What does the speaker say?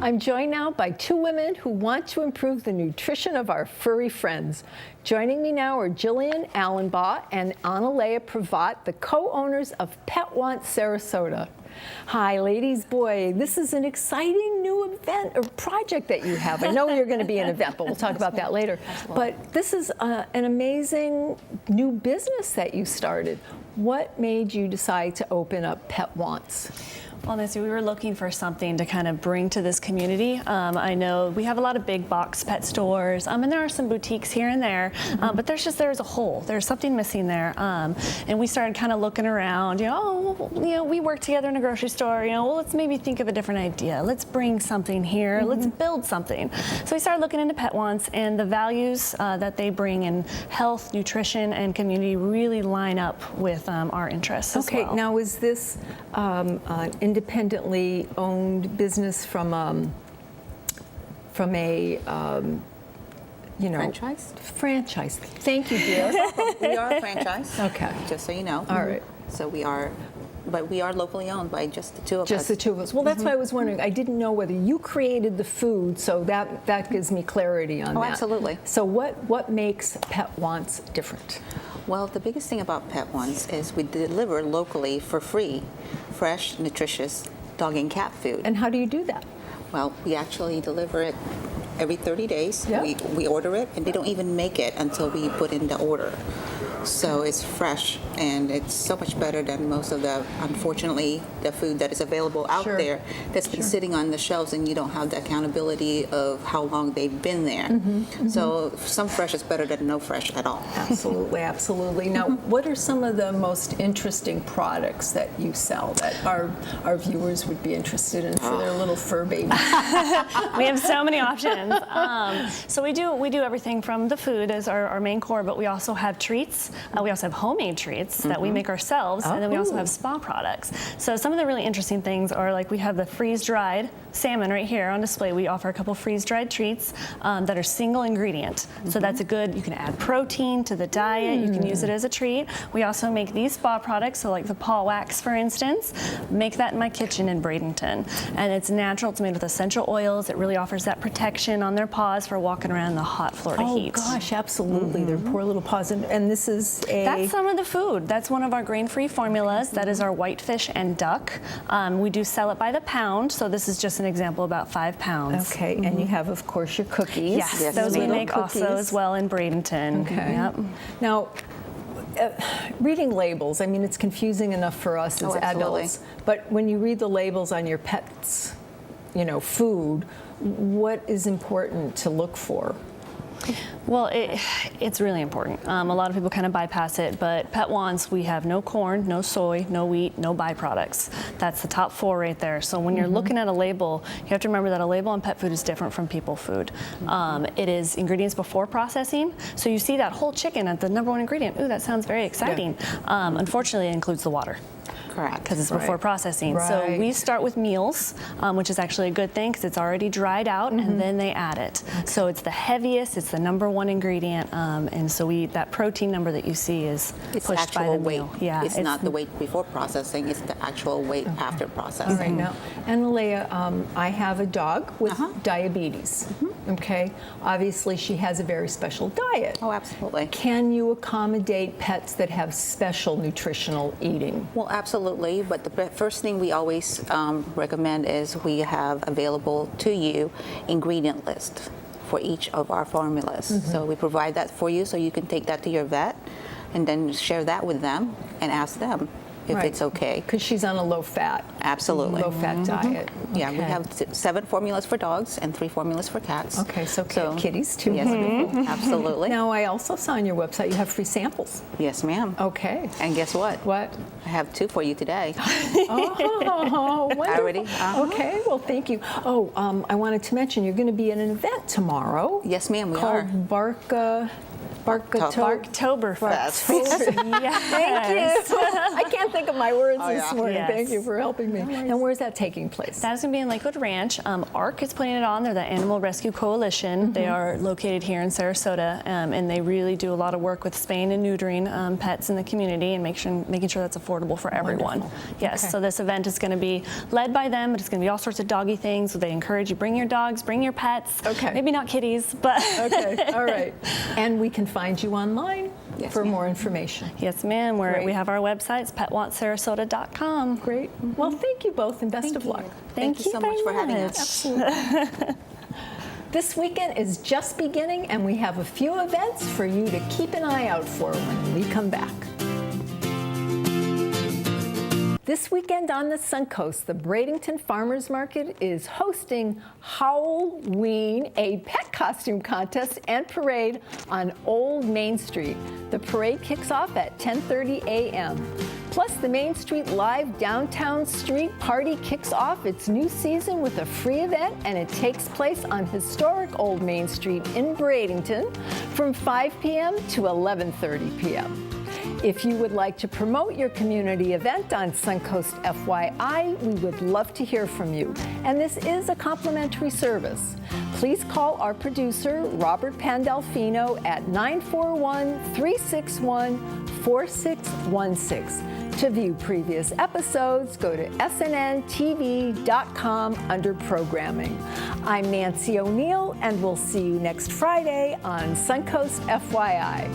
I'm joined now by two women who want to improve the nutrition of our furry friends. Joining me now are Jillian Allenbaugh and Analea Pravat, the co-owners of Pet Want Sarasota. Hi, ladies. Boy, this is an exciting new event or project that you have. I know you're going to be an event, but we'll talk about that later. Absolutely. But this is an amazing new business that you started. What made you decide to open up Pet Wants? Well, Missy, we were looking for something to kind of bring to this community. I know we have a lot of big box pet stores, and there are some boutiques here and there, but there's a hole. There's something missing there, and we started kind of looking around. We work together in a grocery store. Well, let's maybe think of a different idea. Let's bring something here. Let's build something. So we started looking into Pet Wants, and the values that they bring in health, nutrition, and community really line up with our interests as well. Okay, now is this independently owned business from a franchise? Franchise. Thank you, dear. We are a franchise. Okay. Just so you know. All right. So we are, but we are locally owned by just the two of us. Just the two of us. Well, that's why I was wondering. I didn't know whether you created the food, so that gives me clarity on that. Oh, absolutely. So what makes Pet Wants different? Well, the biggest thing about Pet Wants is we deliver locally for free, fresh, nutritious dog and cat food. And how do you do that? Well, we actually deliver it every 30 days. Yep. We order it, and they don't even make it until we put in the order. So it's fresh, and it's so much better than most of the, unfortunately, the food that is available out there that's been sitting on the shelves, and you don't have the accountability of how long they've been there. So some fresh is better than no fresh at all. Absolutely, absolutely. Now, what are some of the most interesting products that you sell that our viewers would be interested in for their little fur babies? We have so many options. So we do everything from the food as our main core, but we also have treats. We also have homemade treats that we make ourselves, and then we also have spa products. So some of the really interesting things are, like, we have the freeze-dried salmon right here on display. We offer a couple freeze-dried treats that are single ingredient. So that's a good, you can add protein to the diet, you can use it as a treat. We also make these spa products, so like the paw wax, for instance, make that in my kitchen in Bradenton. And it's natural, it's made with essential oils. It really offers that protection on their paws for walking around in the hot Florida heat. Oh gosh, absolutely. Their poor little paws. And this is That's some of the food. That's one of our grain-free formulas. That is our whitefish and duck. We do sell it by the pound, so this is just an example, about 5 pounds. Okay, and you have, of course, your cookies. Yes, those we make also as well in Bradenton. Okay. Yep. Now, reading labels, I mean, it's confusing enough for us as adults, but when you read the labels on your pet's, food, what is important to look for? Well, it's really important. A lot of people kind of bypass it, but Pet Wants, we have no corn, no soy, no wheat, no byproducts. That's the top 4 right there. So when you're looking at a label, you have to remember that a label on pet food is different from people food. It is ingredients before processing. So you see that whole chicken at the #1 ingredient. Ooh, that sounds very exciting. Yeah. Unfortunately, it includes the water. Correct. Because it's before processing. Right. So we start with meals, which is actually a good thing because it's already dried out, and then they add it. So it's the heaviest, it's the #1 ingredient, and so that protein number that you see is pushed by the weight. meal. Yeah, it's not the weight before processing, it's the actual weight after processing. All right, now, Analea, I have a dog with diabetes, okay? Obviously, she has a very special diet. Oh, absolutely. Can you accommodate pets that have special nutritional eating? Well, absolutely, but the first thing we always recommend is we have available to you ingredient list for each of our formulas. So we provide that for you so you can take that to your vet and then share that with them and ask them if it's okay. Because she's on a low-fat. Absolutely. Low-fat diet. Yeah, we Okay. have 7 formulas for dogs and 3 formulas for cats. Okay, so kitties too. Yes, absolutely. Now, I also saw on your website you have free samples. Yes, ma'am. Okay. And guess what? What? I have 2 for you today. Oh, wonderful. Already? Okay, well, thank you. Oh, I wanted to mention you're going to be at an event tomorrow. Yes, ma'am, we called are. Barktoberfest. Yes. Thank you. I can't think of my words Oh, this yeah. morning. Yes. Thank you for helping me. And where's that taking place? That is going to be in Lakewood Ranch. ARC is putting it on. They're the Animal Rescue Coalition. They are located here in Sarasota, and they really do a lot of work with spaying and neutering pets in the community and making sure that's affordable for everyone. Wonderful. Yes, Okay. so this event is going to be led by them, but it's going to be all sorts of doggy things. So they encourage you, bring your dogs, bring your pets. Okay. Maybe not kitties, but. Okay, all right. And we can find you online Yes, for ma'am. more information. Yes, ma'am. Great. We have our website, it's petwantsarasota.com. Great. Well, thank you both and best of luck. Thank you so much for having us. This weekend is just beginning, and we have a few events for you to keep an eye out for when we come back. This weekend on the Suncoast, the Bradenton Farmers Market is hosting Howlween, a pet costume contest and parade on Old Main Street. The parade kicks off at 10:30 a.m. Plus, the Main Street Live Downtown Street Party kicks off its new season with a free event, and it takes place on historic Old Main Street in Bradenton from 5 p.m. to 11:30 p.m. If you would like to promote your community event on Suncoast FYI, we would love to hear from you. And this is a complimentary service. Please call our producer, Robert Pandolfino, at 941-361-4616. To view previous episodes, go to snntv.com under programming. I'm Nancy O'Neill, and we'll see you next Friday on Suncoast FYI.